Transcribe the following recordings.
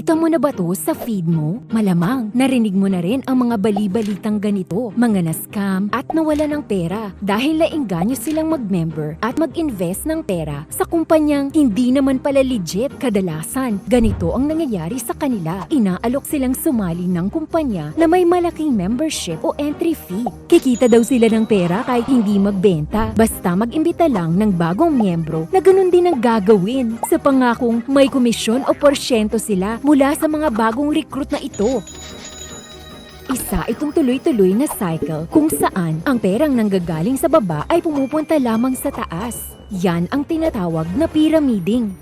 Nakita mo na ba to sa feed mo? Malamang, narinig mo na rin ang mga bali-balitang ganito, mga na-scam at nawala ng pera dahil naengganyo silang mag-member at mag-invest ng pera sa kumpanyang hindi naman pala legit. Kadalasan, ganito ang nangyayari sa kanila. Inaalok silang sumali ng kumpanya na may malaking membership o entry fee. Kikita daw sila ng pera kahit hindi magbenta, basta mag-imbita lang ng bagong miyembro na ganun din ang gagawin sa pangakong may komisyon o porsyento sila mula sa mga bagong recruit na ito. Isa itong tuloy-tuloy na cycle kung saan ang perang nanggagaling sa baba ay pumupunta lamang sa taas. Yan ang tinatawag na pyramiding.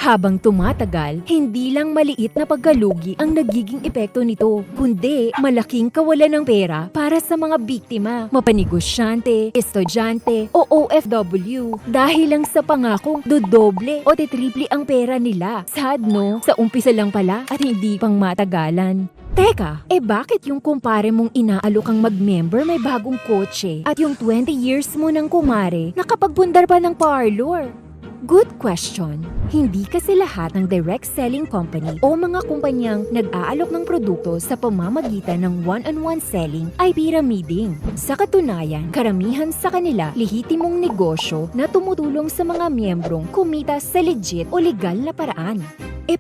Habang tumatagal, hindi lang maliit na pagkalugi ang nagiging epekto nito, kundi malaking kawalan ng pera para sa mga biktima, mapanigosyante, estudyante o OFW dahil lang sa pangakong dodoble o titriple ang pera nila. Sad no? Sa umpisa lang pala at hindi pang matagalan. Teka, bakit yung kumpare mong inaalok ang mag-member may bagong kotse at yung 20 years mo ng kumare nakapagpundar pa ng parlor? Good question. Hindi kasi lahat ng direct selling company o mga kumpanyang nag-aalok ng produkto sa pamamagitan ng one-on-one selling ay pyramiding. Sa katunayan, karamihan sa kanila lehitimong negosyo na tumutulong sa mga miyembrong kumita sa legit o legal na paraan.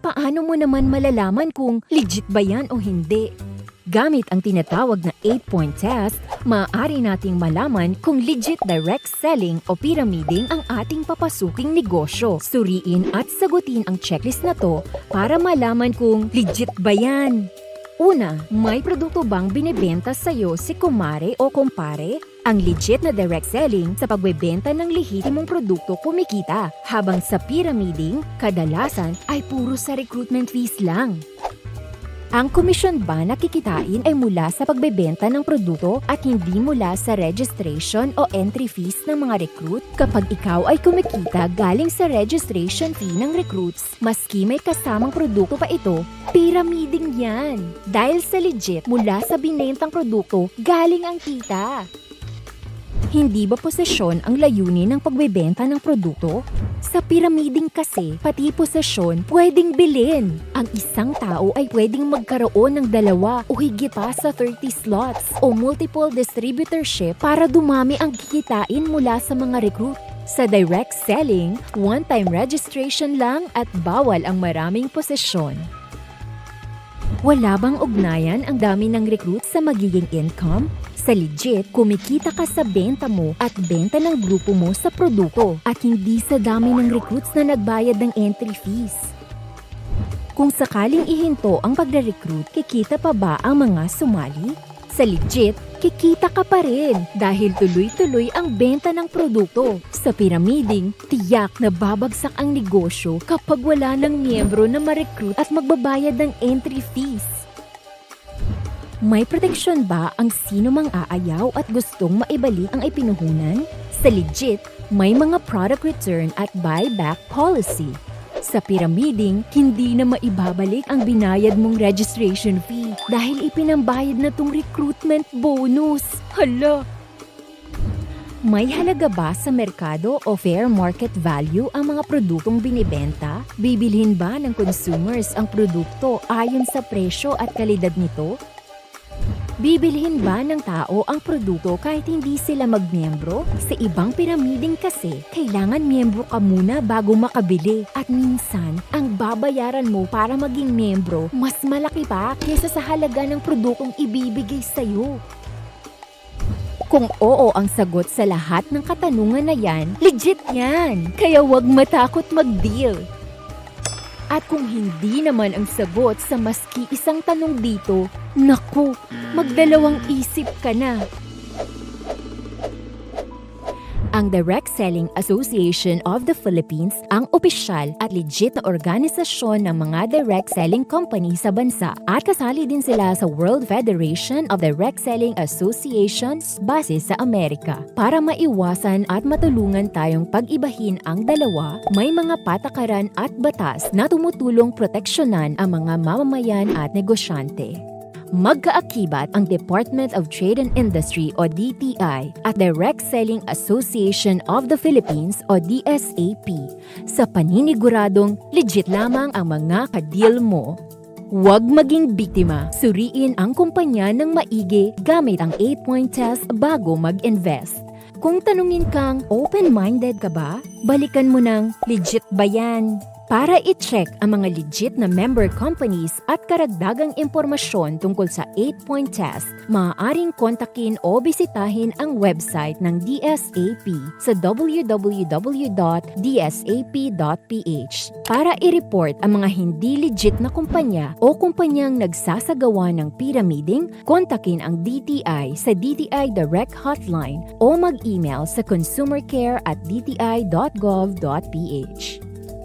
Paano mo naman malalaman kung legit ba yan o hindi? Gamit ang tinatawag na 8-point test, maaari nating malaman kung legit direct selling o pyramiding ang ating papasuking negosyo. Suriin at sagutin ang checklist na to para malaman kung legit ba yan. Una, may produkto bang binibenta sa'yo si kumare o kumpare? Ang legit na direct selling sa pagbebenta ng lehitimong produkto kumikita, habang sa pyramiding, kadalasan ay puro sa recruitment fees lang. Ang komisyon ba na kikitain ay mula sa pagbebenta ng produkto at hindi mula sa registration o entry fees ng mga recruit? Kapag ikaw ay kumikita galing sa registration fee ng recruits, maski may kasamang produkto pa ito, pyramiding yan. Dahil sa legit mula sa binentang produkto, galing ang kita. Hindi ba posisyon ang layunin ng pagbebenta ng produkto? Sa pyramiding kasi, pati posisyon pwedeng bilhin. Ang isang tao ay pwedeng magkaroon ng 2 o higit pa sa 30 slots o multiple distributorship para dumami ang kikitain mula sa mga recruit. Sa direct selling, one-time registration lang at bawal ang maraming posisyon. Wala bang ugnayan ang dami ng recruit sa magiging income? Sa legit, kumikita ka sa benta mo at benta ng grupo mo sa produkto at hindi sa dami ng recruits na nagbayad ng entry fees. Kung sakaling ihinto ang pagre-recruit, kikita pa ba ang mga sumali? Sa legit, kikita ka pa rin dahil tuloy-tuloy ang benta ng produkto. Sa pyramiding, tiyak na babagsak ang negosyo kapag wala ng miyembro na ma-recruit at magbabayad ng entry fees. May proteksyon ba ang sino mang aayaw at gustong maibalik ang ipinuhunan? Sa legit, may mga product return at buyback policy. Sa pyramiding, hindi na maibabalik ang binayad mong registration fee dahil ipinambayad na tong recruitment bonus. Hala! May halaga ba sa merkado o fair market value ang mga produktong binibenta? Bibilhin ba ng consumers ang produkto ayon sa presyo at kalidad nito? Bibilhin ba ng tao ang produkto kahit hindi sila magmiyembro? Sa ibang pyramiding kasi, kailangan miyembro ka muna bago makabili. At minsan, ang babayaran mo para maging miyembro, mas malaki pa kaysa sa halaga ng produktong ibibigay sa'yo. Kung oo ang sagot sa lahat ng katanungan na yan, legit yan! Kaya huwag matakot mag-deal. At kung hindi naman ang sagot sa maski isang tanong dito, naku, magdalawang isip ka na. Ang Direct Selling Association of the Philippines ang opisyal at legit na organisasyon ng mga direct selling company sa bansa at kasali din sila sa World Federation of Direct Selling Associations base sa Amerika. Para maiwasan at matulungan tayong pag-ibahin ang dalawa, may mga patakaran at batas na tumutulong proteksyonan ang mga mamamayan at negosyante. Magkaakibat ang Department of Trade and Industry o DTI at Direct Selling Association of the Philippines o DSAP sa paniniguradong legit lamang ang mga ka-deal mo. Huwag maging biktima. Suriin ang kumpanya ng maigi gamit ang 8-point test bago mag-invest. Kung tanungin kang open-minded ka ba, balikan mo ng legit ba yan? Para i-check ang mga legit na member companies at karagdagang impormasyon tungkol sa 8-point test, maaaring kontakin o bisitahin ang website ng DSAP sa www.dsap.ph. Para i-report ang mga hindi legit na kumpanya o kumpanyang nagsasagawa ng pyramiding, kontakin ang DTI sa DTI Direct Hotline o mag-email sa consumercare@dti.gov.ph.